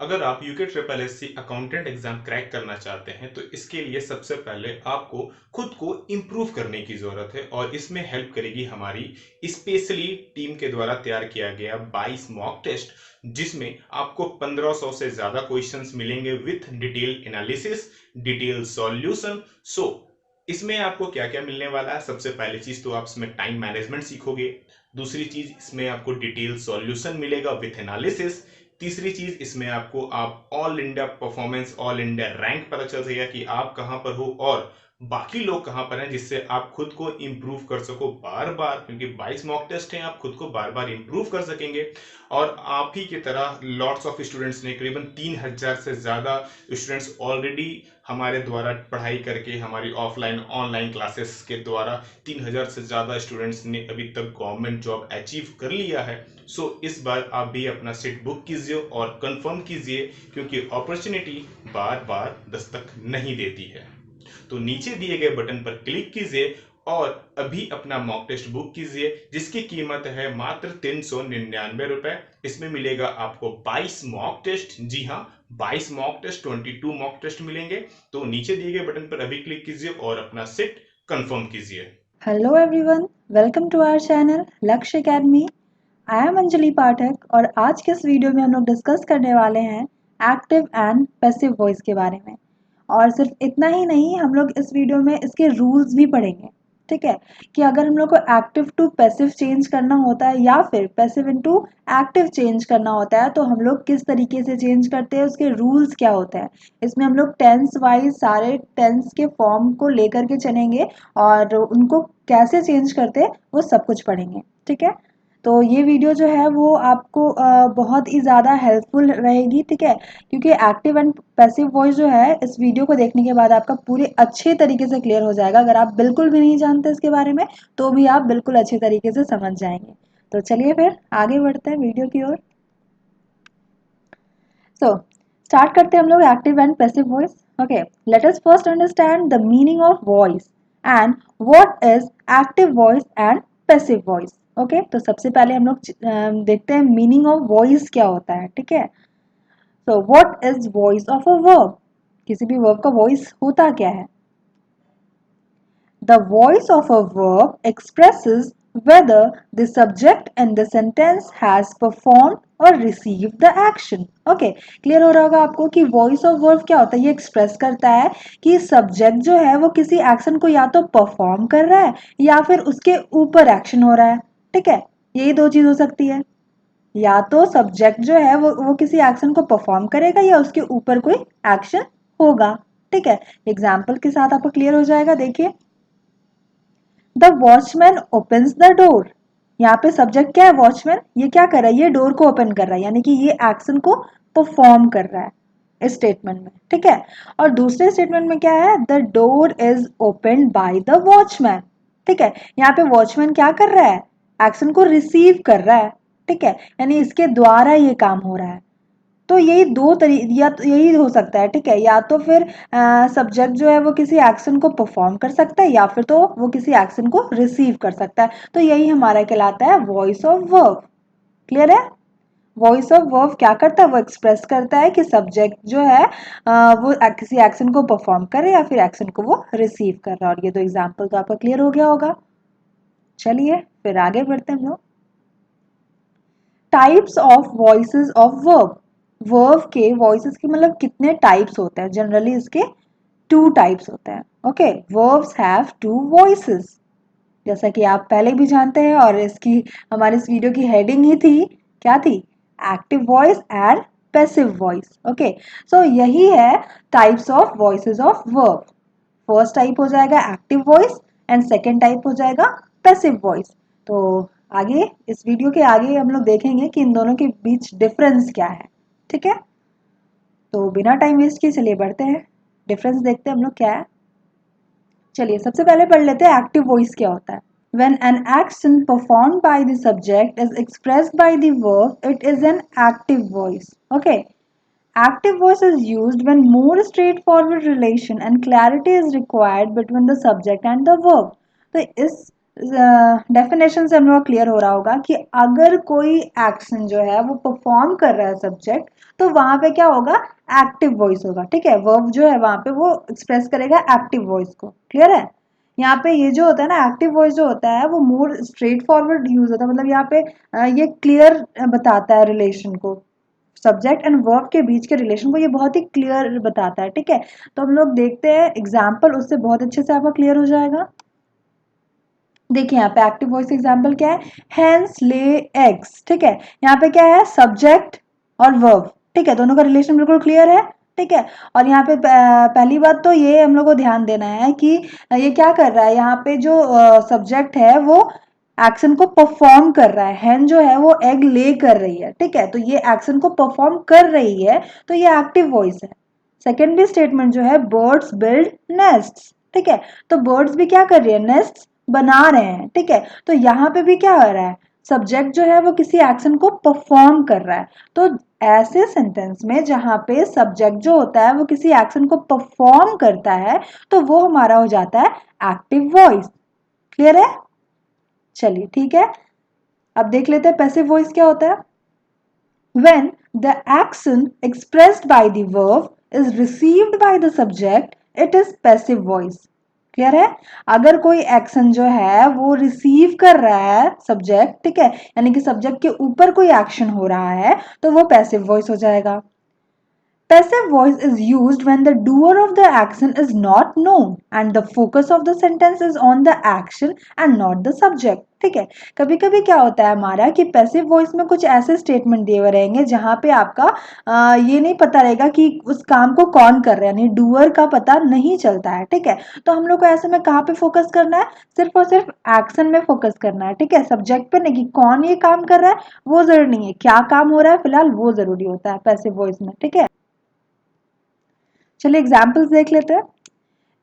अगर आप UK triple S C accountant exam crack करना चाहते हैं तो इसके लिए सबसे पहले आपको खुद को इम्प्रूव करने की ज़रूरत है और इसमें हेल्प करेगी हमारी स्पेशली टीम के द्वारा तैयार किया गया 22 मॉक टेस्ट, जिसमें आपको 1500 से ज़्यादा क्वेश्चंस मिलेंगे with detail analysis, detail solution. So इसमें आपको क्या क्या मिलने वाला है? सबसे पहली चीज तो आप इसमें टाइम मैनेजमेंट सीखोगे। दूसरी चीज इसमें आपको डिटेल सॉल्यूशन मिलेगा विथ एनालिसिस। तीसरी चीज इसमें आपको आप all India performance, all India rank पता चल जाएगा कि आप कहां पर हो और बाकी लोग कहां पर हैं, जिससे आप खुद को इंप्रूव कर सको बार बार, क्योंकि 22 मॉक टेस्ट हैं, आप खुद को बार बार इंप्रूव कर सकेंगे। और आप ही की तरह लॉट्स ऑफ स्टूडेंट्स ने, करीबन 3000 से ज्यादा स्टूडेंट्स ऑलरेडी हमारे द्वारा पढ़ाई करके, हमारी ऑफलाइन ऑनलाइन क्लासेस के द्वारा 3000 से ज़्यादा स्टूडेंट्स ने अभी तक गवर्नमेंट जॉब अचीव कर लिया है। सो इस बार आप भी अपना सीट बुक कीजिए और कंफर्म कीजिए, क्योंकि अपॉर्चुनिटी बार बार दस्तक नहीं देती है। तो नीचे दिए गए बटन पर क्लिक कीजिए और अभी अपना मॉक टेस्ट बुक कीजिए, जिसकी कीमत है मात्र 399 रुपए। इसमें मिलेगा आपको 22 मॉक टेस्ट। जी हाँ, 22 मॉक टेस्ट, 22 मॉक टेस्ट मिलेंगे। तो नीचे दिए गए बटन पर अभी क्लिक कीजिए और अपना सीट कंफर्म कीजिए। Hello everyone, welcome to our channel Lakshya academy. I am Anjali Pathak और आज के इस वीडियो में हम लोग डिस्कस करने वाले हैं एक्टिव एंड पैसिव वॉइस के बारे में। और सिर्फ इतना ही नहीं, हम लोग इस वीडियो में इसके रूल्स भी पढ़ेंगे। ठीक है, कि अगर हम लोग को एक्टिव टू पैसिव चेंज करना होता है या फिर पैसिव इनटू एक्टिव चेंज करना होता है तो हम लोग किस तरीके से चेंज करते हैं, उसके रूल्स क्या होते हैं। इसमें हम लोग टेंस वाइज सारे टेंस के फॉर्म को लेकर के चलेंगे और उनको कैसे चेंज करते हैं वो सब कुछ पढ़ेंगे। ठीक है, तो ये वीडियो जो है वो आपको बहुत ही ज़्यादा हेल्पफुल रहेगी। ठीक है, क्योंकि एक्टिव एंड पैसिव वॉइस जो है इस वीडियो को देखने के बाद आपका पूरे अच्छे तरीके से क्लियर हो जाएगा। अगर आप बिल्कुल भी नहीं जानते इसके बारे में तो भी आप बिल्कुल अच्छे तरीके से समझ जाएंगे। तो चलिए फिर आगे बढ़ते हैं वीडियो की ओर। सो स्टार्ट करते हैं हम लोग active and passive voice. Okay, let us first understand the meaning of voice and what is active voice and passive voice. Okay, तो सबसे पहले हम लोग देखते हैं मीनिंग ऑफ वॉइस क्या होता है। ठीक है, so what is voice of a verb. किसी भी वर्ब का वॉइस होता क्या है? The voice of a verb expresses whether the subject in the sentence has performed or received the action. Okay, clear हो रहा होगा आपको कि वॉइस ऑफ वर्ब क्या होता है। ये एक्सप्रेस करता है कि सब्जेक्ट जो है वो किसी एक्शन को या तो परफॉर्म कर रहा है या फिर उसके ऊपर एक्शन हो रहा है। ठीक है, यही दो चीज हो सकती है, या तो सब्जेक्ट जो है वो किसी एक्शन को परफॉर्म करेगा या उसके ऊपर कोई एक्शन होगा। ठीक है, एग्जाम्पल के साथ आपको क्लियर हो जाएगा। देखिए, the watchman opens the door. यहाँ पे सब्जेक्ट क्या है? वॉचमैन। ये क्या कर रहा है? ये डोर को ओपन कर रहा है, यानी कि ये एक्शन को परफॉर्म कर रहा है इस स्टेटमेंट में। ठीक है, और दूसरे स्टेटमेंट में क्या है? The door is open by the watchman. ठीक है, यहाँ पे वॉचमैन क्या कर रहा है? एक्शन को रिसीव कर रहा है। ठीक है, यानी इसके द्वारा ये काम हो रहा है। तो यही दो तरीके, या तो यही हो सकता है। ठीक है, या तो फिर सब्जेक्ट जो है वो किसी एक्शन को परफॉर्म कर सकता है या फिर तो वो किसी एक्शन को रिसीव कर सकता है। तो यही हमारा कहलाता है वॉइस ऑफ वर्ब। क्लियर है? वॉइस ऑफ वर्ब क्या करता है? वो एक्सप्रेस करता है कि सब्जेक्ट जो है वो किसी एक्शन को परफॉर्म करे या फिर एक्शन को वो रिसीव कर रहा है। और ये दो एग्जाम्पल तो आपका क्लियर हो गया होगा। चलिए फिर आगे बढ़ते हैं हम लोग। Types of voices of verb. Verb के वॉइसेस के मतलब कितने टाइप्स होते हैं? जनरली इसके टू टाइप्स होते हैं। Okay, verbs have two voices, जैसा कि आप पहले भी जानते हैं और इसकी हमारे इस वीडियो की हेडिंग ही थी, क्या थी? Active voice and passive voice. Okay, so यही है types of voices of verb. First type हो जाएगा active voice and second type हो जाएगा पैसिव वॉइस। तो आगे इस वीडियो के आगे हम लोग देखेंगे कि इन दोनों के बीच डिफरेंस क्या है। ठीक है, तो बिना टाइम वेस्ट किए चलिए बढ़ते हैं, डिफरेंस देखते हैं हम लोग क्या है। चलिए सबसे पहले पढ़ लेते हैं एक्टिव वॉइस क्या होता है। When an action performed by the subject is expressed by the verb, it is an active voice. Okay, active voice is used when more straightforward relation and clarity is required between the subject and the verb. तो इस definition से हम लोग clear हो रहा होगा कि अगर कोई एक्शन जो है वो परफॉर्म कर रहा है सब्जेक्ट, तो वहां पे क्या होगा, एक्टिव वॉइस होगा। ठीक है, वर्ब जो है वहां पे वो एक्सप्रेस करेगा एक्टिव वॉइस को। क्लियर है? यहाँ पे ये जो होता है ना, एक्टिव वॉइस जो होता है वो मोर स्ट्रेट फॉरवर्ड यूज होता है। मतलब यहाँ पे ये क्लियर बताता है रिलेशन को, सब्जेक्ट एंड वर्ब के बीच के रिलेशन को ये बहुत ही क्लियर बताता है। ठीक है, तो हम लोग देखते हैं एग्जाम्पल, उससे बहुत अच्छे से आपका क्लियर हो जाएगा। देखिए यहाँ पे एक्टिव वॉइस एग्जाम्पल क्या है, हेंस ले एग्स। ठीक है, यहाँ पे क्या है, सब्जेक्ट और वर्ब। ठीक है, दोनों का रिलेशन बिल्कुल क्लियर है। ठीक है, और यहाँ पे पहली बात तो ये हम लोग को ध्यान देना है कि ये क्या कर रहा है, यहाँ पे जो सब्जेक्ट है वो एक्शन को परफॉर्म कर रहा है। हैन जो है वो एग ले कर रही है। ठीक है, तो ये एक्शन को परफॉर्म कर रही है, तो ये एक्टिव वॉइस है। सेकेंड भी स्टेटमेंट जो है, बर्ड्स बिल्ड नेस्ट्स। ठीक है, तो बर्ड्स भी क्या कर रही है, नेस्ट बना रहे हैं। ठीक है, तो यहाँ पे भी क्या हो रहा है, सब्जेक्ट जो है वो किसी एक्शन को परफॉर्म कर रहा है। तो ऐसे सेंटेंस में जहां पे सब्जेक्ट जो होता है वो किसी एक्शन को परफॉर्म करता है, तो वो हमारा हो जाता है एक्टिव वॉइस। क्लियर है? चलिए ठीक है, अब देख लेते हैं पैसिव वॉइस क्या होता है। When the action expressed by the verb is received by the subject, it is passive voice. Clear है? अगर कोई एक्शन जो है वो रिसीव कर रहा है सब्जेक्ट, ठीक है, यानी कि सब्जेक्ट के ऊपर कोई एक्शन हो रहा है, तो वो पैसिव वॉइस हो जाएगा। Passive voice is used when the doer of the action is not known and the focus of the sentence is on the action and not the subject. ठीक है, कभी कभी क्या होता है हमारा कि पैसिव वॉइस में कुछ ऐसे स्टेटमेंट दिए हुए रहेंगे जहां पे आपका ये नहीं पता रहेगा कि उस काम को कौन कर रहा है, यानी डूअर का पता नहीं चलता है। ठीक है, तो हम लोग को ऐसे में कहाँ पे फोकस करना है, सिर्फ और सिर्फ एक्शन में फोकस करना है। ठीक है, सब्जेक्ट पे नहीं कि कौन ये काम कर रहा है वो जरूरी नहीं है, क्या काम हो रहा है फिलहाल वो जरूरी होता है पैसिव वॉइस में। ठीक है, चलिए एग्जाम्पल्स देख लेते हैं।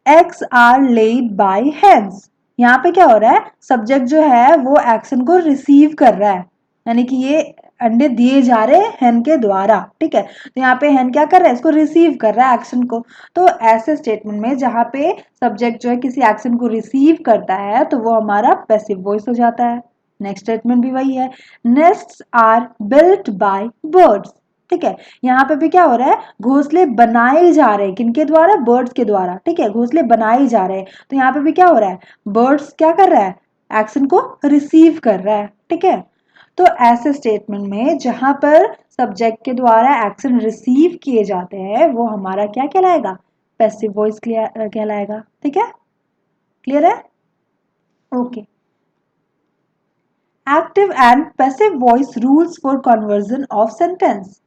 Eggs are laid by hens. यहाँ पे क्या हो रहा है, सब्जेक्ट जो है वो एक्शन को रिसीव कर रहा है, यानी कि ये अंडे दिए जा रहे हैं हेन के द्वारा। ठीक है, तो यहाँ पे हेन क्या कर रहा है, इसको रिसीव कर रहा है एक्शन को। तो ऐसे स्टेटमेंट में जहाँ पे सब्जेक्ट जो है किसी एक्शन को रिसीव करता है, तो वो हमारा पैसिव वॉइस हो जाता है। नेक्स्ट स्टेटमेंट भी वही है, nests are built by birds. ठीक है, यहाँ पे भी क्या हो रहा है, घोंसले बनाए जा रहे हैं, किनके द्वारा, बर्ड्स के द्वारा। ठीक है, घोंसले बनाए जा रहे हैं, तो यहाँ पे भी क्या हो रहा है, बर्ड्स क्या कर रहा है, एक्शन को रिसीव कर रहा है। ठीक है, तो ऐसे स्टेटमेंट में जहां पर सब्जेक्ट के द्वारा एक्शन रिसीव किए जाते हैं, वो हमारा क्या कहलाएगा, पैसिव वॉइस कहलाएगा। ठीक है, क्लियर है? Okay, active and passive voice rules for conversion of sentence.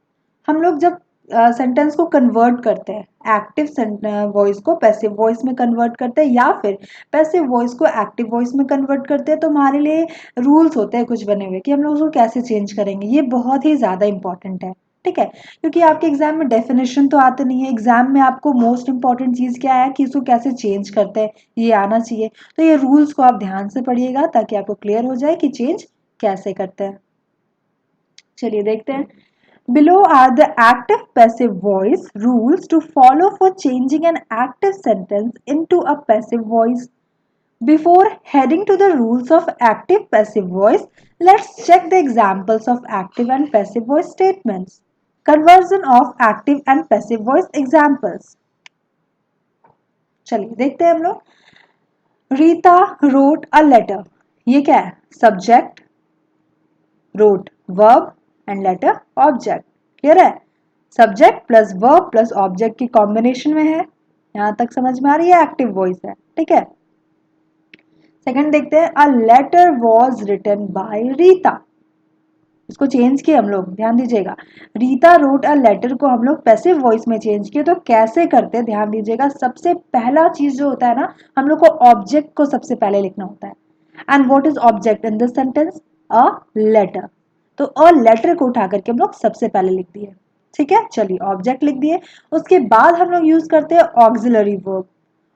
हम लोग जब सेंटेंस को कन्वर्ट करते हैं, एक्टिव वॉइस को पैसिव वॉइस में कन्वर्ट करते हैं या फिर पैसिव वॉइस को एक्टिव वॉइस में कन्वर्ट करते हैं, तो हमारे लिए रूल्स होते हैं कुछ बने हुए कि हम लोग उसको कैसे चेंज करेंगे। ये बहुत ही ज़्यादा इंपॉर्टेंट है। ठीक है, क्योंकि आपके एग्जाम में डेफिनेशन तो आते नहीं है, एग्जाम में आपको मोस्ट इंपॉर्टेंट चीज़ क्या है कि इसको कैसे चेंज करते हैं, ये आना चाहिए। तो ये रूल्स को आप ध्यान से पढ़िएगा ताकि आपको क्लियर हो जाए कि चेंज कैसे करते हैं। चलिए देखते हैं। Below are the active passive voice rules to follow for changing an active sentence into a passive voice. Before heading to the rules of active passive voice, let's check the examples of active and passive voice statements. Conversion of active and passive voice examples. चलिए देखते हैं हम लोग। Rita wrote a letter. ये क्या है, subject, wrote verb and letter object. Clear है? Subject plus verb plus object की कॉम्बिनेशन में है। यहां तक समझ में आ रही है, एक्टिव वॉइस है। ठीक है, सेकंड देखते हैं, a letter was written by Rita. इसको चेंज किए हम लोग, ध्यान दीजिएगा, रीता रोट अ लेटर को हम लोग पैसिव वॉइस में चेंज किए। तो कैसे करते हैं, ध्यान दीजिएगा, सबसे पहला चीज जो होता है ना, हम लोग को ऑब्जेक्ट को सबसे पहले लिखना होता है। And what is object in this sentence, a letter. तो अ लेटर को उठा करके हम लोग सबसे पहले लिख दिए। ठीक है, चलिए ऑब्जेक्ट लिख दिए। उसके बाद हम लोग यूज करते हैं ऑक्सिलरी वर्ब।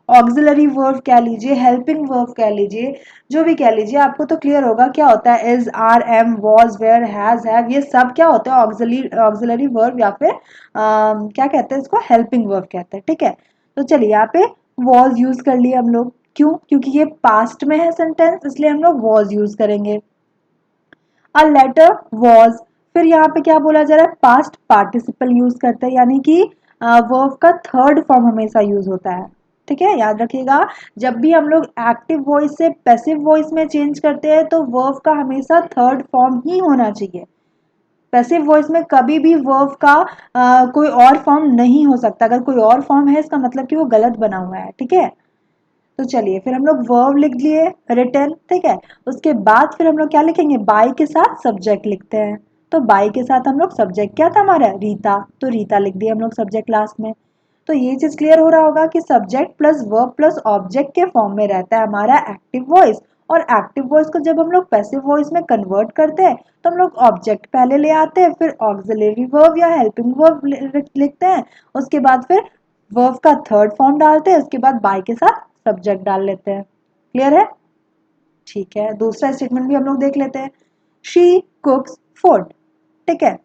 ऑक्सिलरी वर्ब कह लीजिए, हेल्पिंग वर्ब कह लीजिए, जो भी कह लीजिए, आपको तो क्लियर होगा क्या होता है, is, are, am, was, were, has, have, ये सब क्या होता है, ऑक्सिलरी वर्ब या फिर क्या कहते हैं इसको, हेल्पिंग वर्ब कहते हैं। ठीक है, तो चलिए यहाँ पे वॉज यूज कर लिया हम लोग। क्यों? क्योंकि ये पास्ट में है सेंटेंस, इसलिए हम लोग वॉज यूज करेंगे। अ लेटर वॉज, फिर यहाँ पे क्या बोला जा रहा है, पास्ट पार्टिसिपल यूज करते हैं, यानी कि वर्ब का थर्ड फॉर्म हमेशा यूज होता है। ठीक है, याद रखिएगा, जब भी हम लोग एक्टिव वॉइस से पैसिव वॉइस में चेंज करते हैं तो वर्ब का हमेशा थर्ड फॉर्म ही होना चाहिए। पैसिव वॉइस में कभी भी वर्ब का कोई और फॉर्म नहीं हो सकता। अगर कोई और फॉर्म है इसका मतलब कि वो गलत बना हुआ है। ठीक है, तो चलिए फिर हम लोग वर्ब लिख लिए, रिटर्न। ठीक है, उसके बाद फिर हम लोग क्या लिखेंगे, बाय के साथ सब्जेक्ट लिखते हैं। तो बाय के साथ हम लोग सब्जेक्ट क्या था हमारा, रीता, तो रीता लिख दिया हम लोग सब्जेक्ट लास्ट में। तो ये चीज क्लियर हो रहा होगा कि subject plus verb plus object के फॉर्म में रहता है हमारा एक्टिव वॉइस। और एक्टिव वॉइस को जब हम लोग पैसिव वॉइस में कन्वर्ट करते हैं तो हम लोग ऑब्जेक्ट पहले ले आते हैं, फिर ऑक्सिलरी वर्ब या हेल्पिंग वर्ब लिखते हैं, उसके बाद फिर वर्ब का थर्ड फॉर्म डालते हैं, उसके बाद बाय के साथ सब्जेक्ट डाल लेते हैं। क्लियर है? ठीक है, दूसरा स्टेटमेंट भी हम लोग देख लेते हैं। She कुक्स food. ठीक है,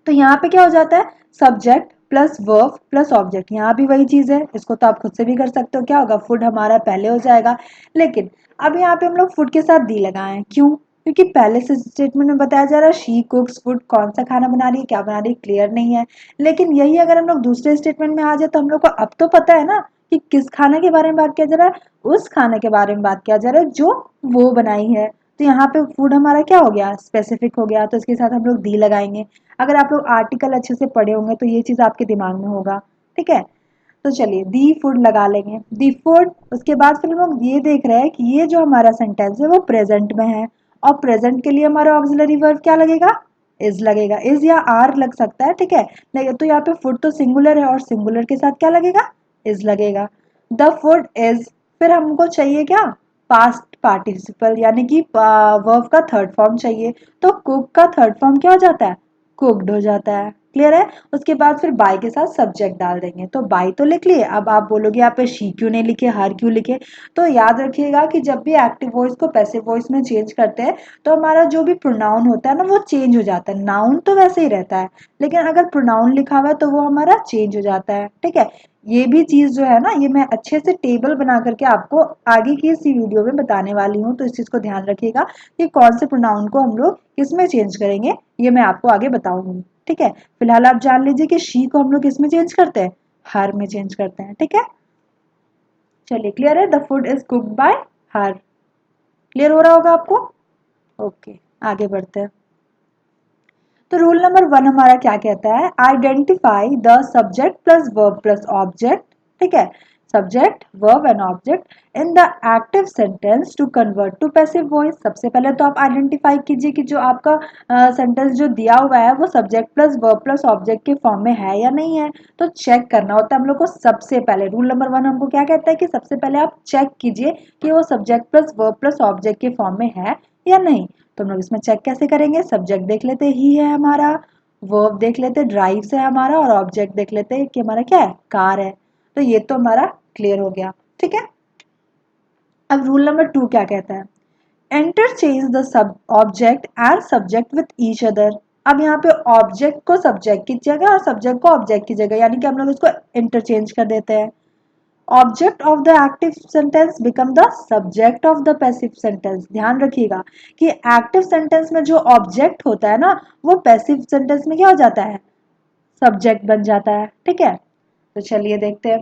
तो यहाँ पे क्या हो जाता है, subject plus verb plus object. यहाँ भी वही चीज है, इसको तो आप खुद से भी कर सकते हो। क्या होगा, फूड हमारा पहले हो जाएगा, लेकिन अब यहाँ पे हम लोग फूड के साथ दी लगाए हैं। क्यों? क्योंकि पहले से स्टेटमेंट में बताया जा रहा है शी कुक्स फूड, कौन सा खाना बना रही है, क्या बना रही है, क्लियर नहीं है। लेकिन यही अगर हम लोग दूसरे स्टेटमेंट में आ जाए तो हम लोग को अब तो पता है ना कि किस खाने के बारे में बात किया जा रहा है, उस खाने के बारे में बात किया जा रहा है जो वो बनाई है। तो यहाँ पे फूड हमारा क्या हो गया, स्पेसिफिक हो गया, तो इसके साथ हम लोग दी लगाएंगे। अगर आप लोग आर्टिकल अच्छे से पढ़े होंगे तो ये चीज आपके दिमाग में होगा। ठीक है, तो चलिए दी फूड लगा लेंगे, दी फूड। उसके बाद फिर हम लोग ये देख रहे हैं कि ये जो हमारा सेंटेंस है वो प्रेजेंट में है, और प्रेजेंट के लिए हमारा ऑक्सिलरी वर्ब क्या लगेगा, इज लगेगा। इज या आर लग सकता है। ठीक है, नहीं तो यहाँ पे फूड तो सिंगुलर है और सिंगुलर के साथ क्या लगेगा, इज लगेगा। द फूड इज, फिर हमको चाहिए क्या, पास्ट पार्टिसिपल, यानी कि वर्ब का थर्ड फॉर्म चाहिए। तो कुक का थर्ड फॉर्म क्या हो जाता है, कुक्ड हो जाता है। क्लियर है? उसके बाद फिर बाय के साथ सब्जेक्ट डाल देंगे। तो बाय तो लिख लिए, अब आप बोलोगे यहाँ पे शी क्यों नहीं लिखे, हर क्यों लिखे। तो याद रखिएगा कि जब भी एक्टिव वॉइस को पैसिव वॉइस में चेंज करते हैं तो हमारा जो भी प्रोनाउन होता है ना वो चेंज हो जाता है। नाउन तो वैसे ही रहता है, लेकिन अगर प्रोनाउन लिखा हुआ है तो वो हमारा चेंज हो जाता है। ठीक है, ये भी चीज जो है ना, ये मैं अच्छे से टेबल बना करके आपको आगे की इसी वीडियो में बताने वाली हूँ, तो इस चीज को ध्यान रखिएगा कि कौन से प्रोनाउन को हम लोग किस में चेंज करेंगे, ये मैं आपको आगे बताऊंगी। ठीक है, फिलहाल आप जान लीजिए कि शी को हम लोग किस में चेंज करते हैं, हर में चेंज करते हैं। ठीक है, चलिए क्लियर है, the food is cooked by her. Clear हो रहा होगा आपको? ओके, आगे बढ़ते हैं। तो रूल नंबर 1 हमारा क्या कहता है, identify the subject plus verb plus object. ठीक है, subject verb and object in the active sentence to convert to passive voice. सबसे पहले तो आप आइडेंटिफाई कीजिए कि जो आपका सेंटेंस जो दिया हुआ है वो subject plus verb plus object के फॉर्म में है या नहीं है। तो चेक करना होता है हम लोग को सबसे पहले। रूल नंबर 1 हमको क्या कहता है कि सबसे पहले आप चेक कीजिए कि वो subject plus verb plus object के फॉर्म में है या नहीं। तो हम लोग इसमें चेक कैसे करेंगे, सब्जेक्ट देख लेते ही है हमारा, वर्ब देख लेते ड्राइव से हमारा, और ऑब्जेक्ट देख लेते हैं कि हमारा क्या है, कार है। तो ये तो हमारा क्लियर हो गया। ठीक है, अब रूल नंबर 2 क्या कहता है, interchange the sub object and subject with each other. अब यहाँ पे ऑब्जेक्ट को सब्जेक्ट की जगह और सब्जेक्ट को ऑब्जेक्ट की जगह, यानी कि हम लोग इसको इंटरचेंज कर देते हैं। Object of the active sentence become the subject of the passive sentence. ध्यान रखिएगा कि एक्टिव सेंटेंस में जो ऑब्जेक्ट होता है ना वो पैसिव सेंटेंस में क्या हो जाता है, सब्जेक्ट बन जाता है। ठीक है, तो चलिए देखते हैं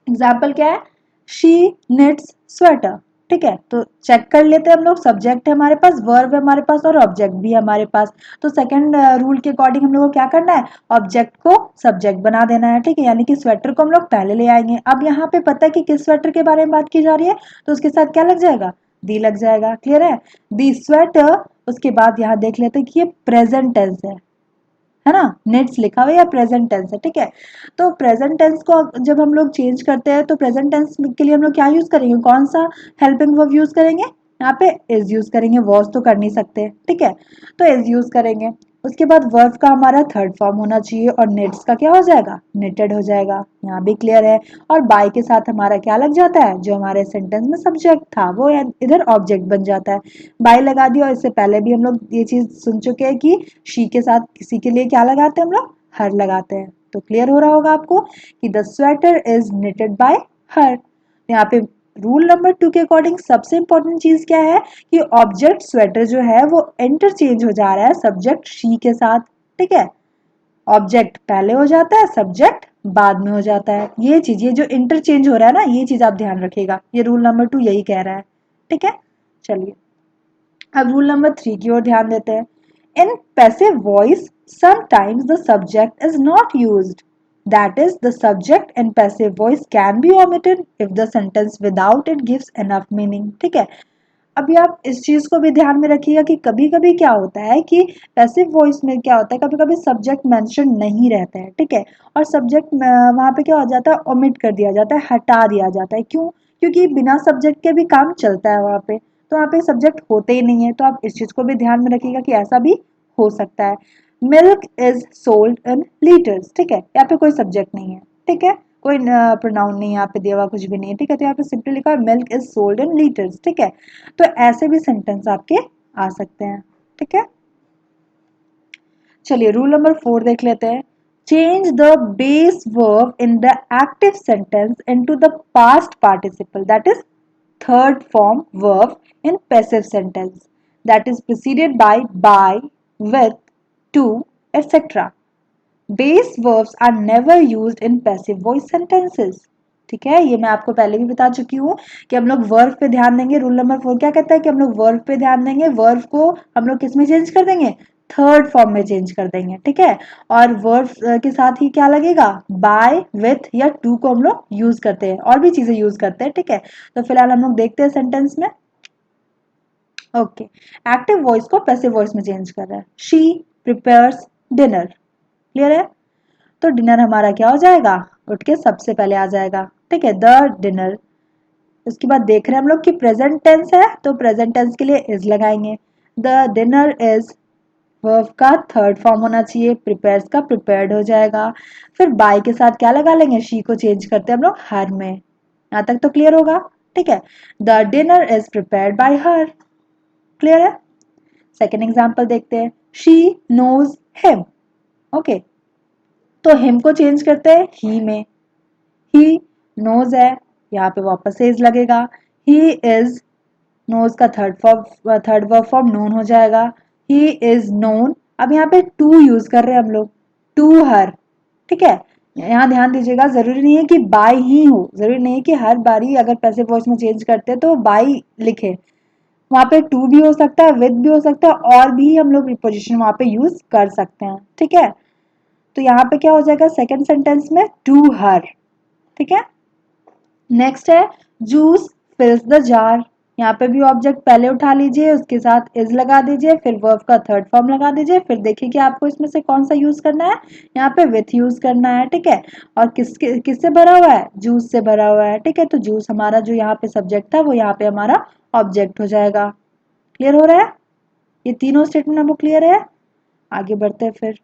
एग्जाम्पल क्या है, शी निट्स स्वेटर। ठीक है, तो चेक कर लेते हैं हम लोग, सब्जेक्ट है हमारे पास, वर्ब है हमारे पास और ऑब्जेक्ट भी है हमारे पास। तो सेकंड रूल के अकॉर्डिंग हम लोग को क्या करना है, ऑब्जेक्ट को सब्जेक्ट बना देना है। ठीक है, यानी कि स्वेटर को हम लोग पहले ले आएंगे। अब यहाँ पे पता है कि किस स्वेटर के बारे में बात की जा रही है, तो उसके साथ क्या लग जाएगा, दी लग जाएगा। क्लियर है, दी स्वेटर। उसके बाद यहाँ देख लेते हैं कि ये प्रेजेंट टेंस है ना, नेट्स लिखा हुआ है या प्रेजेंट टेंस है। ठीक है, तो प्रेजेंट टेंस को जब हम लोग चेंज करते हैं तो प्रेजेंट टेंस के लिए हम लोग क्या यूज करेंगे, कौन सा हेल्पिंग वर्ब यूज करेंगे, यहाँ पे इज यूज करेंगे, वॉज तो कर नहीं सकते। ठीक है, तो इज यूज करेंगे। उसके बाद वर्ब का हमारा थर्ड फॉर्म होना चाहिए और नेट्स का क्या हो जाएगा, नेटेड हो जाएगा। यहाँ भी क्लियर है। और बाय के साथ हमारा क्या लग जाता है, जो हमारे सेंटेंस में सब्जेक्ट था वो इधर ऑब्जेक्ट बन जाता है। बाय लगा दिया, और इससे पहले भी हम लोग ये चीज सुन चुके हैं कि शी के साथ किसी के लिए क्या लगाते हैं हम लोग, हर लगाते हैं। तो क्लियर हो रहा होगा आपको कि the sweater is knitted bye her. यहाँ पे रूल नंबर 2 के अकॉर्डिंग सबसे इंपॉर्टेंट चीज क्या है कि ऑब्जेक्ट स्वेटर जो है वो इंटरचेंज हो जा रहा है सब्जेक्ट शी के साथ, ठीक है। ऑब्जेक्ट पहले हो जाता है, सब्जेक्ट बाद में हो जाता है। ये चीज, ये जो इंटरचेंज हो रहा है ना, ये चीज आप ध्यान रखिएगा, ये रूल नंबर 2 यही कह रहा है, ठीक है। चलिए अब रूल नंबर 3 की ओर ध्यान देते हैं। इन passive voice sometimes the subject is not used, that is the subject in passive voice can be omitted if the sentence without it gives enough meaning, ठीक है। अभी आप इस चीज को भी ध्यान में रखिएगा कि कभी कभी क्या होता है कि पैसिव वॉइस में क्या होता है, कभी कभी सब्जेक्ट मेंशन नहीं रहता है, ठीक है। और सब्जेक्ट वहां पे क्या हो जाता है, ओमिट कर दिया जाता है, हटा दिया जाता है। क्यों? क्योंकि बिना सब्जेक्ट के भी काम चलता है वहां पे, तो वहां पे सब्जेक्ट होते ही नहीं है। तो आप इस चीज को भी ध्यान में रखिएगा कि ऐसा भी हो सकता है। Milk is sold in litres, ठीक है, यहाँ पे कोई सब्जेक्ट नहीं है, ठीक है, कोई प्रोनाउन नहीं यहाँ पे दिया हुआ, कुछ भी नहीं है, ठीक है। तो यहाँ पे सिंपली लिखा है milk is sold in litres, ठीक है। तो ऐसे भी सेंटेंस आपके आ सकते हैं, ठीक है। चलिए रूल नंबर 4 देख लेते हैं। Change the base verb in the active sentence into the past participle, that is third form verb in passive sentence, that is preceded by, with, to, etc. Base verbs are never used in passive voice sentences. ठीक है, ये मैं आपको पहले भी बता चुकी हूँ कि हम लोग वर्ब पे ध्यान देंगे। रूल नंबर 4 क्या कहता है कि हम लोग वर्ब पे ध्यान देंगे, वर्ब को हम लोग किस में चेंज कर देंगे, थर्ड फॉर्म में चेंज कर देंगे, ठीक है। और वर्ब के साथ ही क्या लगेगा, बाय, विथ या टू को हम लोग यूज करते हैं, और भी चीजें यूज करते हैं, ठीक है। तो फिलहाल हम लोग देखते हैं सेंटेंस में। ओके, एक्टिव वॉइस को पैसिव वॉइस में चेंज कर रहा है। शी प्रिपेयर्स डिनर, क्लियर है। तो डिनर हमारा क्या हो जाएगा, उठ के सबसे पहले आ जाएगा, ठीक है, द डिनर। उसके बाद देख रहे हैं हम लोग कि प्रेजेंट टेंस है, तो प्रेजेंट टेंस के लिए इज लगाएंगे। द डिनर इज वर्ब का थर्ड फॉर्म होना चाहिए, प्रिपेयर्स का प्रिपेयर्ड हो जाएगा। फिर बाय के साथ क्या लगा लेंगे, शी को चेंज करते हैं हम लोग हर में। यहाँ तक तो क्लियर होगा, ठीक है। The dinner is prepared by her, clear है। सेकेंड एग्जाम्पल देखते हैं। शी नोज हिम, ओके, तो हिम को चेंज करते हैं ही में। ही नोज है, यहाँ पे वापस से इज लगेगा। ही इज, नोज का थर्ड वर्ब फॉर्म नोन हो जाएगा। He is known. अब यहाँ पे टू यूज कर रहे हैं हम लोग, टू हर, ठीक है। यहाँ ध्यान दीजिएगा, जरूरी नहीं है कि बाय ही हो, जरूरी नहीं है कि हर बारी अगर पैसिव वॉइस में चेंज करते हैं तो बाय लिखे। वहां पे टू भी हो सकता है, विद भी हो सकता है, और भी हम लोग प्रीपोजिशन वहां पे यूज कर सकते हैं, ठीक है। तो यहाँ पे क्या हो जाएगा सेकेंड सेंटेंस में, टू हर, ठीक है। नेक्स्ट है, जूस फिल्स द जार। यहाँ पे भी ऑब्जेक्ट पहले उठा लीजिए, उसके साथ इज लगा दीजिए, फिर वर्ब का थर्ड फॉर्म लगा दीजिए, फिर देखिए कि आपको इसमें से कौन सा यूज करना है। यहाँ पे विथ यूज करना है, ठीक है। और किससे भरा हुआ है, जूस से भरा हुआ है, ठीक है। तो जूस हमारा जो यहाँ पे सब्जेक्ट था वो यहाँ पे हमारा ऑब्जेक्ट हो जाएगा। क्लियर हो रहा है, ये तीनों स्टेटमेंट हमको क्लियर है। आगे बढ़ते हैं फिर।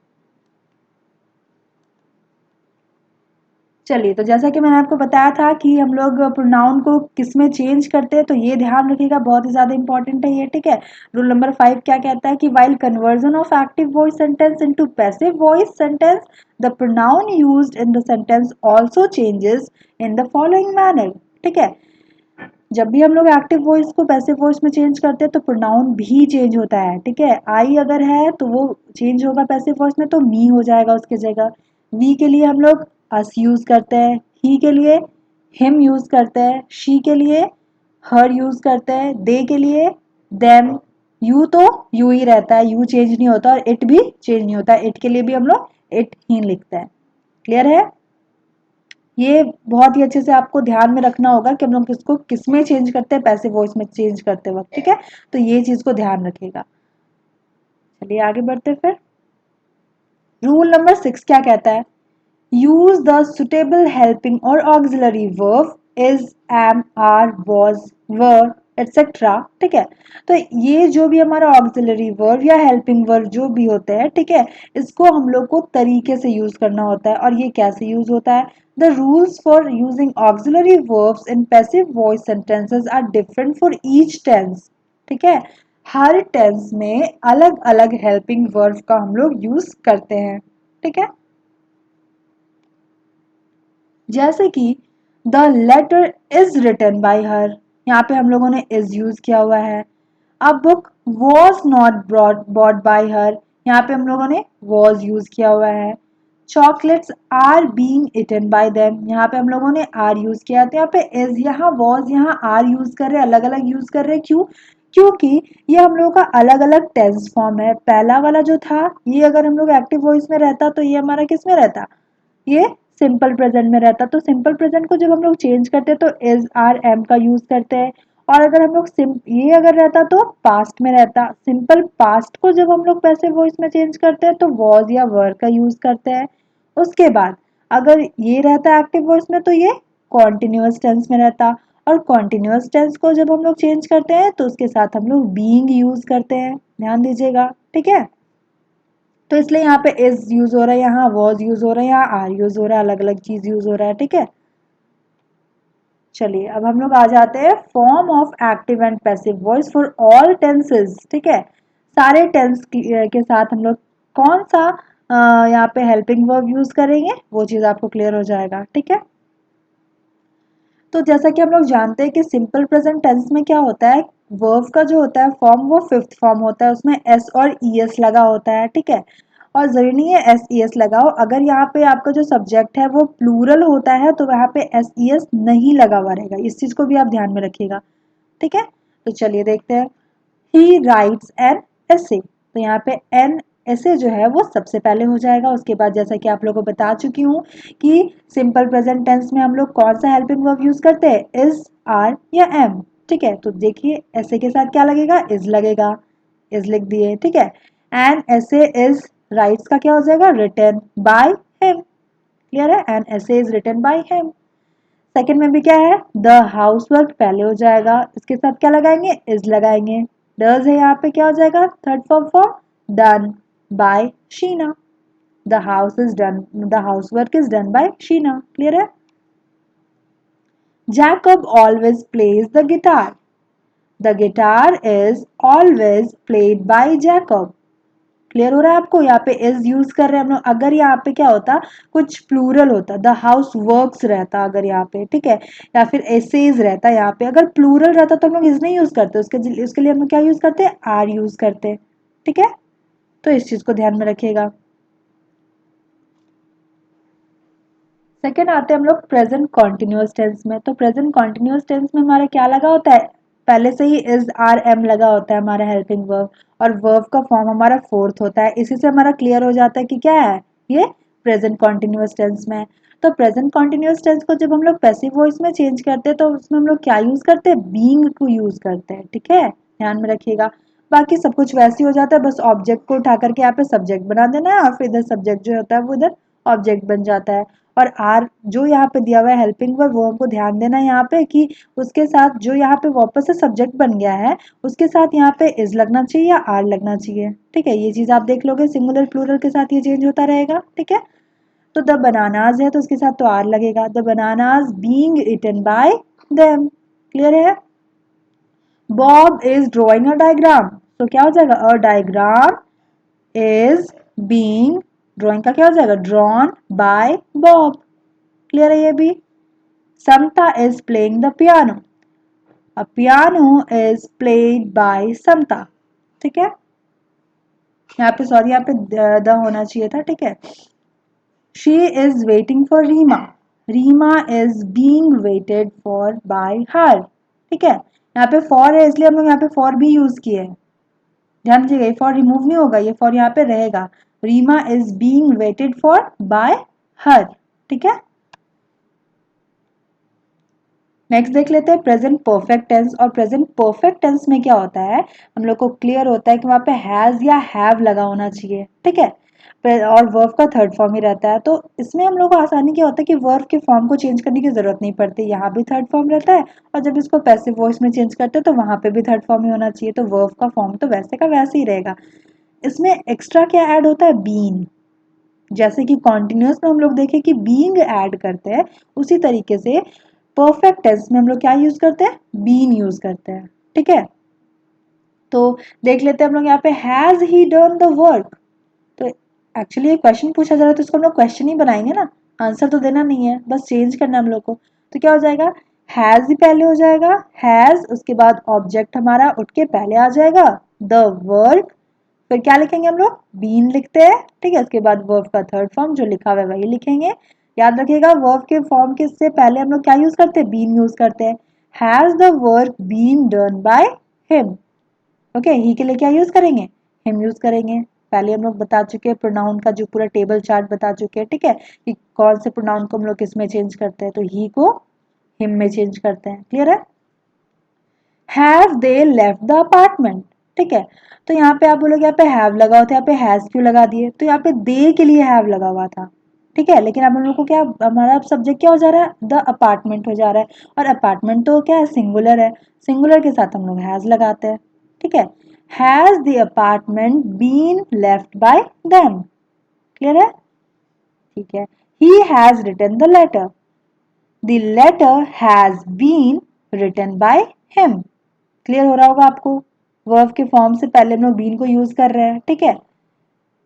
चलिए, तो जैसा कि मैंने आपको बताया था कि हम लोग प्रोनाउन को किस में चेंज करते हैं, तो ये ध्यान रखिएगा, बहुत ही ज्यादा इंपॉर्टेंट है ये, ठीक है। रूल नंबर 5 क्या कहता है कि while conversion of active voice sentence into passive voice sentence, the pronoun used in the sentence also changes in the following manner, ठीक है। जब भी हम लोग एक्टिव वॉइस को पैसिव वॉइस में चेंज करते हैं तो प्रोनाउन भी चेंज होता है, ठीक है। आई अगर है तो वो चेंज होगा पैसिव वॉइस में, तो मी हो जाएगा उसकी जगह। वी के लिए हम लोग अस यूज करते हैं, ही के लिए हिम यूज करते हैं, शी के लिए हर यूज करते हैं, दे के लिए देम। यू तो यू ही रहता है, यू चेंज नहीं होता, और इट भी चेंज नहीं होता, इट के लिए भी हम लोग इट ही लिखते हैं। क्लियर है, ये बहुत ही अच्छे से आपको ध्यान में रखना होगा कि हम लोग किसको किस में चेंज करते हैं, पैसिव वॉइस में चेंज करते वक्त, ठीक है। तो ये चीज को ध्यान रखिएगा। चलिए आगे बढ़ते हैं फिर। रूल नंबर 6 क्या कहता है, यूज द सुटेबल हेल्पिंग और auxiliary verb is, am, are, was, were, etcetera, ठीक है। तो ये जो भी हमारा ऑक्सिलरी वर्ब या हेल्पिंग वर्ब जो भी होते हैं, ठीक है, इसको हम लोग को तरीके से यूज करना होता है। और ये कैसे यूज होता है, the rules for using auxiliary verbs in passive voice sentences are different for each tense, ठीक है। हर टेंस में अलग अलग हेल्पिंग वर्ब का हम लोग यूज करते हैं, ठीक है। जैसे कि the letter is written by her, यहाँ पे हम लोगों ने इज यूज किया हुआ है। A book was not bought by her, यहाँ पे हम लोगों ने वॉज यूज किया हुआ है। Chocolates are being eaten by them, यहाँ पे हम लोगों ने आर यूज किया था, यहाँ पे इज, यहाँ वॉज, यहाँ आर यूज कर रहे हैं, अलग अलग यूज कर रहे हैं, क्यों? क्योंकि ये हम लोगों का अलग अलग टेंस फॉर्म है। पहला वाला जो था ये अगर हम लोग एक्टिव वॉइस में रहता तो ये हमारा किस में रहता, ये सिंपल प्रेजेंट में रहता। तो सिंपल प्रेजेंट को जब हम लोग चेंज करते हैं तो इज आर एम का यूज करते हैं। और अगर हम लोग ये अगर रहता तो पास्ट में रहता। सिंपल पास्ट को जब हम लोग पैसिव वॉइस में चेंज करते हैं तो वॉज या वर का यूज करते हैं। उसके बाद अगर ये रहता एक्टिव वॉइस में तो ये कॉन्टिन्यूअस टेंस में रहता। और कॉन्टिन्यूअस टेंस को जब हम लोग चेंज करते हैं तो उसके साथ हम लोग बीइंग यूज करते हैं, ध्यान दीजिएगा, ठीक है। तो इसलिए यहाँ पे इज यूज हो रहा है, यहाँ वॉज यूज हो रहा है, यहाँ आर यूज हो रहा है, अलग अलग चीज यूज हो रहा है, ठीक है। चलिए अब हम लोग आ जाते हैं form of active and passive voice for all tenses, ठीक है। सारे टेंस के साथ हम लोग कौन सा यहाँ पे हेल्पिंग वर्ब यूज करेंगे वो चीज आपको क्लियर हो जाएगा, ठीक है। तो जैसा कि हम लोग जानते हैं कि सिंपल प्रेजेंट टेंस में क्या होता है, वर्ब का जो होता है फॉर्म वो फिफ्थ फॉर्म होता है, उसमें एस और ई एस लगा होता है, ठीक है। और जरूरी नहीं है एस ई एस लगाओ, अगर यहाँ पे आपका जो सब्जेक्ट है वो प्लूरल होता है तो वहाँ पे एस ई एस नहीं लगा हुआ रहेगा, इस चीज को भी आप ध्यान में रखिएगा, ठीक है। तो चलिए देखते हैं। ही राइट्स एन ऐसे, तो यहाँ पे एन ऐसे जो है वो सबसे पहले हो जाएगा। उसके बाद जैसा कि आप लोगों को बता चुकी हूँ कि सिंपल प्रेजेंट टेंस में हम लोग कौन सा हेल्पिंग वर्ब यूज करते हैं, इज, आर या एम, ठीक है। तो देखिए ऐसे के साथ क्या लगेगा, इज लगेगा, इज लिख दिए, ठीक है। एंड ऐसे इज राइट्स का क्या हो जाएगा, रिटन बाय हिम, क्लियर है, एंड ऐसे is written by him. Second में भी क्या है, द हाउस वर्क पहले हो जाएगा, इसके साथ क्या लगाएंगे, इज लगाएंगे। डज है यहाँ पे क्या हो जाएगा, third form for done by Sheena, the house is done, the house work is done by Sheena, clear है। Jacob always plays the guitar, the guitar is always played by Jacob, clear हो रहा है आपको। यहाँ पे is use कर रहे हैं हम लोग। अगर यहाँ पे क्या होता, कुछ प्लूरल होता, द हाउस वर्क्स रहता अगर यहाँ पे, ठीक है, या फिर एसेज रहता यहाँ पे, अगर प्लूरल रहता तो हम लोग इज नहीं यूज करते, उसके लिए हम लोग क्या यूज करते हैं, आर यूज करते हैं, ठीक है। तो इस चीज को ध्यान में रखिएगा। सेकेंड आते हैं हम लोग प्रेजेंट कॉन्टिन्यूअस टेंस में। तो प्रेजेंट कॉन्टिन्यूअस टेंस में हमारा क्या लगा होता है, पहले से ही इज आर एम लगा होता है हमारा हेल्पिंग वर्ब, और वर्ब का फॉर्म हमारा फोर्थ होता है। इसी से हमारा क्लियर हो जाता है कि क्या है ये प्रेजेंट कॉन्टिन्यूअस टेंस में। तो प्रेजेंट कॉन्टिन्यूअस टेंस को जब हम लोग पैसिव वॉइस में चेंज करते हैं तो उसमें हम लोग क्या यूज करते हैं, बीइंग को यूज करते हैं, ठीक है, ध्यान में रखिएगा। बाकी सब कुछ वैसे ही हो जाता है, बस ऑब्जेक्ट को उठा करके यहाँ पे सब्जेक्ट बना देना है और फिर इधर सब्जेक्ट जो होता है वो इधर ऑब्जेक्ट बन जाता है। और आर जो यहाँ पे दिया हुआ है हेल्पिंग वर्ब, वो हमको ध्यान देना है यहाँ पे कि उसके साथ जो यहाँ पे वापस से सब्जेक्ट बन गया है उसके साथ यहाँ पे इज लगना चाहिए या आर लगना चाहिए, ठीक है। ये चीज आप देख लोगे, सिंगुलर प्लूरल के साथ ये चेंज होता रहेगा, ठीक है। तो द बनानाज है तो उसके साथ तो आर लगेगा, the bananas being eaten by them, clear है। Bob is drawing a diagram, तो क्या हो जाएगा, a diagram is being, drawing का क्या हो जाएगा, ड्रॉन बाय बॉब, क्लियर है ये भी। Samta is playing the piano, a piano is played by Samta, ठीक है। यहाँ पे सॉरी, यहाँ पे द होना चाहिए था, ठीक है। She is waiting for Reema, Reema is being waited for by her, ठीक है। यहाँ पे फॉर है इसलिए हम लोग यहाँ पे फॉर भी यूज किए हैं, ध्यान दीजिएगा, ये फॉर रिमूव नहीं होगा, ये फॉर यहाँ पे रहेगा। Reema is being waited for by her, ठीक है। नेक्स्ट देख लेते हैं प्रेजेंट परफेक्ट टेंस। और प्रेजेंट परफेक्ट टेंस में क्या होता है, हम लोग को क्लियर होता है कि वहां पे हैज या हैव लगा होना चाहिए, ठीक है। और वर्ब का थर्ड फॉर्म ही रहता है, तो इसमें हम लोग को आसानी क्या होता है कि वर्ब के फॉर्म को चेंज करने की जरूरत नहीं पड़ती, यहाँ भी थर्ड फॉर्म रहता है, और जब इसको पैसिव वॉइस में चेंज करते हैं तो वहां पे भी थर्ड फॉर्म ही होना चाहिए, तो वर्ब का फॉर्म तो वैसे का वैसे ही रहेगा। इसमें एक्स्ट्रा क्या ऐड होता है, बीन, जैसे कि कॉन्टिन्यूअस में हम लोग देखें कि बीइंग ऐड करते हैं, उसी तरीके से परफेक्ट टेंस में हम लोग क्या यूज करते हैं, बीन यूज करते हैं, ठीक है। तो देख लेते हैं हम लोग यहाँ पे has he done the work, तो एक्चुअली ये क्वेश्चन पूछा जा रहा है तो इसको हम लोग क्वेश्चन ही बनाएंगे ना, आंसर तो देना नहीं है, बस चेंज करना है हम लोग को। तो क्या हो जाएगा, हैज ही पहले हो जाएगा, हैज उसके बाद ऑब्जेक्ट हमारा उठ के पहले आ जाएगा, द वर्क, फिर क्या लिखेंगे हम लोग, बीन लिखते हैं, ठीक है। उसके बाद वर्ब का थर्ड फॉर्म जो लिखा हुआ है वही लिखेंगे। याद रखिएगा वर्ब के फॉर्म के से पहले हम लोग क्या यूज करते हैं, बीन यूज करते हैं। Has the work been done by him, okay, he के लिए क्या यूज करेंगे, हिम यूज करेंगे। पहले हम लोग बता चुके हैं प्रोनाउन का जो पूरा टेबल चार्ट बता चुके हैं, ठीक है, कि कौन से प्रोनाउन को हम लोग किस में चेंज करते हैं, तो ही को हिम में चेंज करते हैं, क्लियर है। Have they left the apartment, ठीक है, तो यहाँ पे आप बोलोगे यहाँ पे हैव लगा हुआ था, यहाँ पे हैज क्यों लगा दिए, तो यहाँ पे दे के लिए हैव लगा हुआ था, ठीक है, लेकिन अब हम लोग को क्या, हमारा सब्जेक्ट क्या हो जा रहा है, द अपार्टमेंट हो जा रहा है, और अपार्टमेंट तो क्या है, सिंगुलर है, सिंगुलर के साथ हम लोग हैज लगाते हैं, ठीक है। Has the apartment been left by them, clear है, ठीक है। He has written the letter, the letter has been written by him, clear हो रहा होगा आपको। वर्ब के फॉर्म से पहले हम लोग बीन को यूज कर रहे हैं, ठीक है।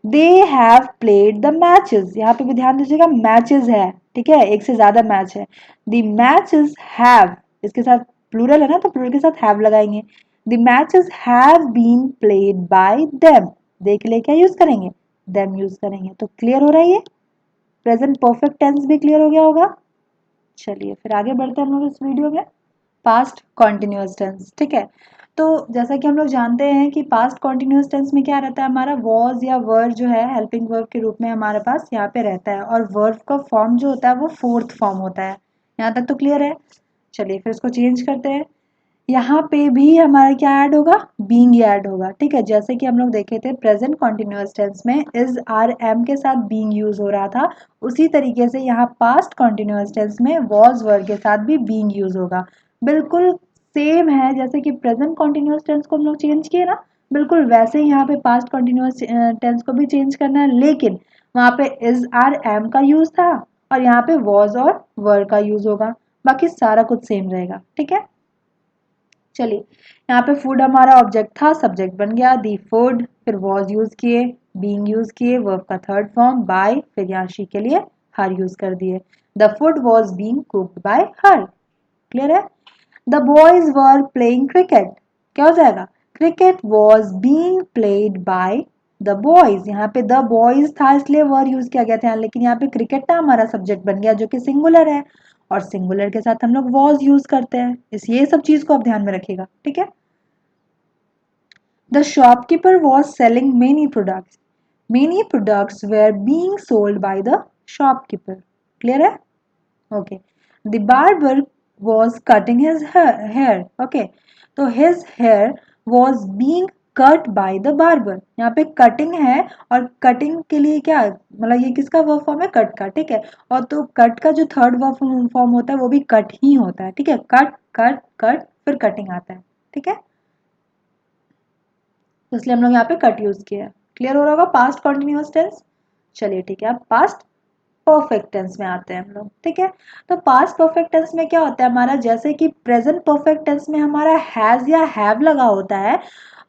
They have played the matches, यहाँ पे भी ध्यान दीजिएगा मैचेस है, ठीक है, एक से ज्यादा मैच है। द मैचेस हैव, इसके साथ प्लूरल है ना, तो प्लूरल के साथ हैव लगाएंगे। The matches have been played by them, देख ले क्या यूज करेंगे, देम यूज करेंगे, तो क्लियर हो रहा है ये। प्रेजेंट परफेक्ट टेंस भी क्लियर हो गया होगा। चलिए फिर आगे बढ़ते हैं हम लोग इस वीडियो में। पास्ट कॉन्टिन्यूअस टेंस, ठीक है, तो जैसा कि हम लोग जानते हैं कि पास्ट कॉन्टिन्यूअस टेंस में क्या रहता है, हमारा वॉज या वर जो है हेल्पिंग वर्ब के रूप में हमारे पास यहाँ पे रहता है, और वर्ब का फॉर्म जो होता है वो फोर्थ फॉर्म होता है। यहाँ तक तो क्लियर है। चलिए फिर इसको चेंज करते हैं। यहाँ पे भी हमारा क्या ऐड होगा, बीइंग ऐड होगा, ठीक है, जैसे कि हम लोग देखे थे प्रेजेंट कॉन्टिन्यूअस टेंस में इज आर एम के साथ बीइंग यूज हो रहा था, उसी तरीके से यहाँ पास्ट कॉन्टिन्यूअस टेंस में वॉज वर्ब के साथ भी बीइंग यूज होगा। बिल्कुल सेम है, जैसे कि प्रेजेंट कॉन्टिन्यूअस टेंस को हम लोग चेंज किए ना, बिल्कुल वैसे ही यहाँ पे पास्ट कॉन्टिन्यूअस टेंस को भी चेंज करना है, लेकिन वहाँ पे इज आर एम का यूज था और यहाँ पे वॉज और वर का यूज होगा, बाकी सारा कुछ सेम रहेगा, ठीक है। चलिए यहाँ पे फूड हमारा ऑब्जेक्ट था, सब्जेक्ट बन गया दी फूड, फिर वॉज यूज किए, बीइंग यूज किए, वर्ब का थर्ड फॉर्म बाय, फिर यहाँ शी के लिए हर यूज कर दिए। The food was being cooked by her, clear है। The boys were playing cricket, क्या हो जाएगा, cricket was being played by the boys, यहाँ पे द बॉयज था इसलिए वर यूज किया गया था, लेकिन यहाँ पे क्रिकेट था हमारा सब्जेक्ट बन गया जो कि सिंगुलर है, और सिंगुलर के साथ हम लोग वॉज यूज करते हैं, इस ये सब चीज को आप ध्यान में रखिएगा, ठीक है। The shopkeeper was selling many products, many products were being sold by the shopkeeper, clear है, okay. The barber was cutting his hair, okay, तो his hair was being cut by the barber, यहाँ पे cutting है, और cutting के लिए क्या, मतलब ये किसका वर्ब फॉर्म है, कट का, ठीक है, और तो कट का जो थर्ड वर्ब फॉर्म होता है वो भी कट ही होता है, ठीक है, कट कट कट फिर कटिंग आता है, ठीक है, तो इसलिए हम लोग यहाँ पे कट यूज किया है, क्लियर हो रहा होगा पास्ट कॉन्टिन्यूअस टेंस। चलिए ठीक है, अब पास्ट परफेक्ट टेंस में आते हैं हम लोग, ठीक है। तो पास्ट परफेक्ट टेंस में क्या होता है हमारा, जैसे कि प्रेजेंट परफेक्ट टेंस में हमारा हैज या हैव लगा होता है,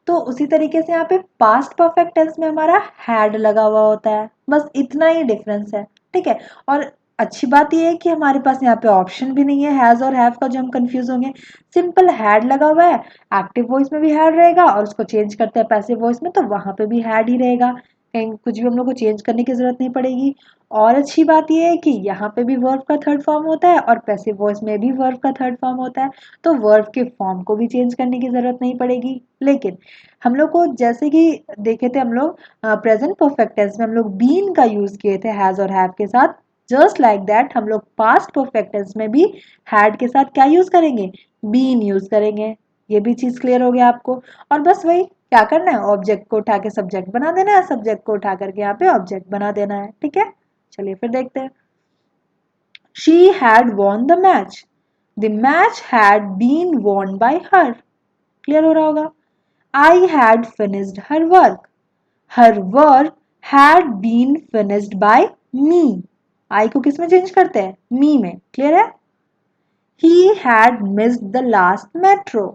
तो उसी तरीके से यहाँ पे पास्ट परफेक्ट टेंस में हमारा हैड लगा हुआ होता है, बस इतना ही डिफरेंस है, ठीक है। और अच्छी बात यह है कि हमारे पास यहाँ पे ऑप्शन भी नहीं है हैज और हैव का जो हम कंफ्यूज होंगे, सिंपल हैड लगा हुआ है, एक्टिव वॉइस में भी हैड रहेगा, और उसको चेंज करते हैं पैसिव वॉइस में तो वहां पे भी हैड ही रहेगा, कहीं कुछ भी हम लोग को चेंज करने की जरूरत नहीं पड़ेगी। और अच्छी बात यह है कि यहाँ पे भी वर्ब का थर्ड फॉर्म होता है और पैसिव वॉइस में भी वर्ब का थर्ड फॉर्म होता है, तो वर्ब के फॉर्म को भी चेंज करने की जरूरत नहीं पड़ेगी। लेकिन हम लोग को जैसे कि देखे थे हम लोग प्रेजेंट परफेक्ट टेंस में हम लोग बीन का यूज किए थे हैज और हैव के साथ, जस्ट लाइक दैट हम लोग पास्ट परफेक्ट टेंस में भी हैड के साथ क्या यूज करेंगे, बीन यूज करेंगे। ये भी चीज क्लियर हो गया आपको। और बस वही क्या करना है, ऑब्जेक्ट को उठा के सब्जेक्ट बना देना है, सब्जेक्ट को उठा करके यहाँ पे ऑब्जेक्ट बना देना है, ठीक है। चलिए फिर देखते हैं। She had won the match. The match had been won by her. Clear हो रहा होगा। I had finished her work. Her work had been finished by me. I को किस में चेंज करते हैं, me में, क्लियर है। He had missed the last metro.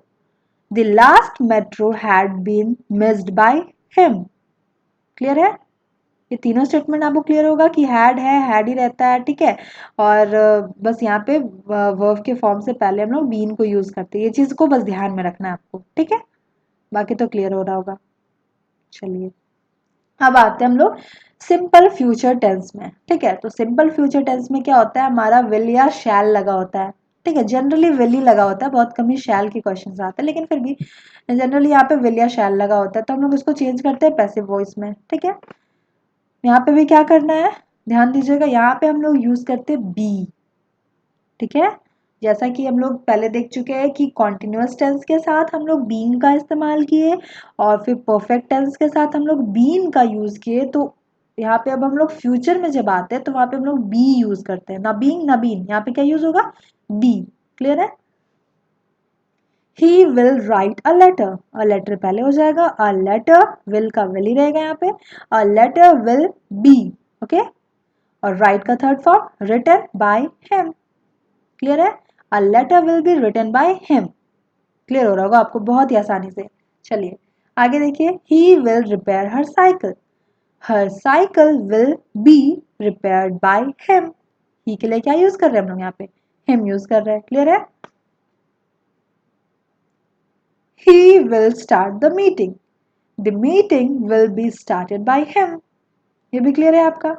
The last metro had been missed by him. Clear है। ये तीनों स्टेटमेंट आपको क्लियर होगा कि हैड है, हैड ही रहता है, ठीक है। और बस यहाँ पे वर्ब के फॉर्म से पहले हम लोग बीन को यूज करते हैं। ये चीज को बस ध्यान में रखना है आपको, ठीक है। बाकी तो क्लियर हो रहा होगा। चलिए अब आते हैं हम लोग सिंपल फ्यूचर टेंस में, ठीक है। तो सिंपल फ्यूचर टेंस में क्या होता है, हमारा विल या शैल लगा होता है, ठीक है। जनरली विल ही लगा होता है, बहुत कम ही शैल के क्वेश्चन आते हैं, लेकिन फिर भी जनरली यहाँ पे विल या शैल लगा होता है, तो हम लोग इसको चेंज करते हैं पैसिव वॉइस में, ठीक है। यहाँ पे भी क्या करना है, ध्यान दीजिएगा, यहाँ पे हम लोग यूज करते हैं बी, ठीक है। जैसा कि हम लोग पहले देख चुके हैं कि कॉन्टिन्यूअस टेंस के साथ हम लोग बीन का इस्तेमाल किए और फिर परफेक्ट टेंस के साथ हम लोग बीन का यूज किए, तो यहाँ पे अब हम लोग फ्यूचर में जब आते हैं तो वहां पे हम लोग बी यूज करते हैं, ना बीइंग ना बीन। यहाँ पे क्या यूज होगा, बी। क्लियर है। He will write a letter, a letter पहले हो जाएगा, अ लेटर विल का विल ही रहेगा यहाँ पे, a letter will be, okay. और राइट का third form written by him. Clear है। A letter will be written by him. Clear हो रहा होगा आपको बहुत ही आसानी से। चलिए आगे देखिए, he will repair her cycle, her cycle will be repaired by him. He के लिए क्या यूज कर रहे हैं हम लोग यहाँ पे, हिम यूज कर रहे हैं। क्लियर है। He will start the meeting, the meeting will be started by him. ये भी क्लियर है आपका।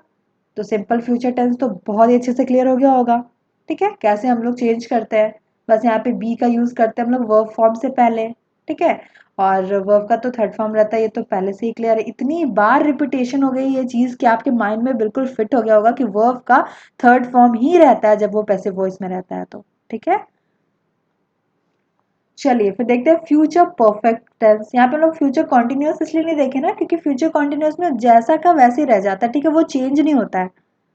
तो सिंपल फ्यूचर टेंस तो बहुत ही अच्छे से क्लियर हो गया होगा, ठीक है। कैसे हम लोग चेंज करते हैं, बस यहाँ पे बी का यूज करते हैं हम लोग वर्ब फॉर्म से पहले, ठीक है। और वर्ब का तो थर्ड फॉर्म रहता है, ये तो पहले से ही क्लियर है। इतनी बार रिपीटेशन हो गई ये चीज कि आपके माइंड में बिल्कुल फिट हो गया होगा कि वर्ब का थर्ड फॉर्म ही रहता है जब वो पैसिव वॉइस में रहता है, तो ठीक है। चलिए फिर देखते हैं फ्यूचर परफेक्ट टेंस। यहाँ पे लोग फ्यूचर कॉन्टिन्यूअस इसलिए नहीं देखे ना, क्योंकि फ्यूचर कॉन्टिन्यूअस में जैसा का वैसे ही रह जाता है, ठीक है। वो चेंज नहीं होता है,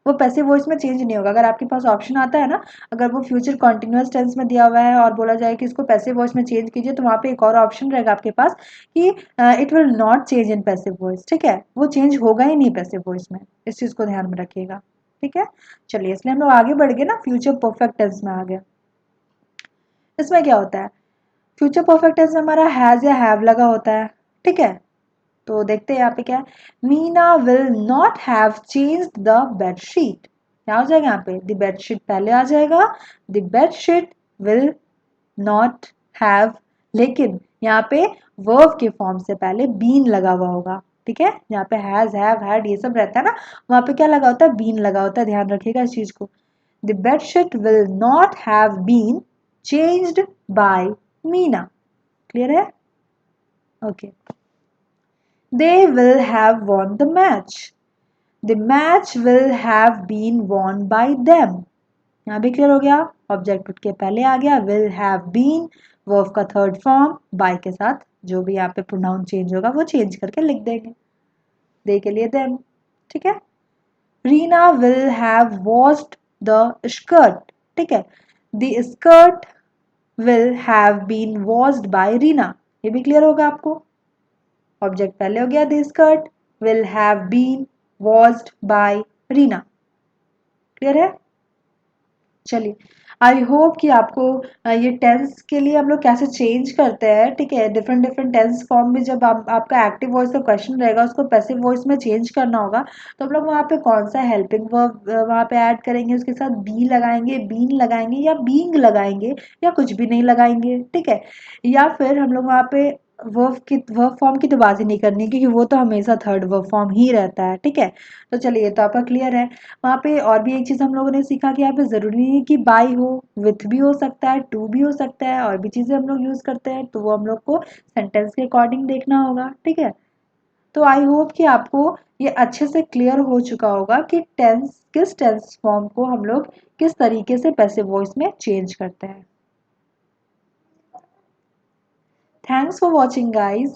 वो पैसिव वॉइस में चेंज नहीं होगा। अगर आपके पास ऑप्शन आता है ना, अगर वो फ्यूचर कॉन्टिन्यूअस टेंस में दिया हुआ है और बोला जाए कि इसको पैसिव वॉइस में चेंज कीजिए, तो वहाँ पे एक और ऑप्शन रहेगा आपके पास कि it will not change in passive voice, ठीक है। वो चेंज होगा ही नहीं पैसिव वॉइस में, इस चीज को ध्यान में रखिएगा, ठीक है। चलिए इसलिए हम लोग आगे बढ़ गए ना, फ्यूचर परफेक्ट टेंस में आ गए। इसमें क्या होता है, फ्यूचर परफेक्ट टेंस में हमारा हैज या हैव लगा होता है, ठीक है। तो देखते हैं यहाँ पे क्या है, Meena will not have changed the bedsheet. क्या हो जाएगा यहाँ पे, द बेडशीट पहले आ जाएगा, the bedsheet will not have, लेकिन यहाँ पे वर्ब के फॉर्म से पहले बीन लगा हुआ होगा, ठीक है। यहाँ पे हैज हैव हैड ये सब रहता है ना, वहां पे क्या लगा होता है, बीन लगा होता है। ध्यान रखिएगा इस चीज को। The bedsheet will not have been changed by Meena. Clear है। Okay. They will have won the match. The match will have been won by them. यहाँ भी क्लियर हो गया, ऑब्जेक्ट उठ के पहले आ गया, will have been, वर्ब का थर्ड फॉर्म, बाय के साथ जो भी यहाँ पे प्रोनाउन चेंज होगा वो चेंज करके लिख देंगे, दे के लिए them, ठीक है। Reena will have washed the skirt, ठीक है। The skirt will have been washed by Reena. ये भी क्लियर होगा आपको। ऑब्जेक्ट पहले हो गया, the skirt will have been washed by Reena. Clear है। चलिए आई होप कि आपको ये टेंस के लिए हम लोग कैसे चेंज करते हैं, ठीक है। डिफरेंट डिफरेंट टेंस फॉर्म में जब आपका एक्टिव वॉइस का क्वेश्चन रहेगा उसको पैसिव वॉइस में चेंज करना होगा, तो हम लोग वहाँ पे कौन सा हेल्पिंग वर्ब वहाँ पे ऐड करेंगे, उसके साथ बी लगाएंगे, बीन लगाएंगे, या बींग लगाएंगे, या कुछ भी नहीं लगाएंगे, ठीक है। या फिर हम लोग वहाँ पे वर्ब फॉर्म की तो बात ही नहीं करनी, क्योंकि वो तो हमेशा थर्ड वर्ब फॉर्म ही रहता है, ठीक है। तो चलिए ये तो आपका क्लियर है। वहाँ पे और भी एक चीज हम लोगों ने सीखा कि यहाँ पे जरूरी नहीं है कि बाई हो, विथ भी हो सकता है, टू भी हो सकता है, और भी चीजें हम लोग यूज करते हैं, तो वो हम लोग को सेंटेंस के अकॉर्डिंग देखना होगा, ठीक है। तो आई होप कि आपको ये अच्छे से क्लियर हो चुका होगा कि किस टेंस फॉर्म को हम लोग किस तरीके से पैसिव वॉइस में चेंज करते हैं। Thanks for watching guys.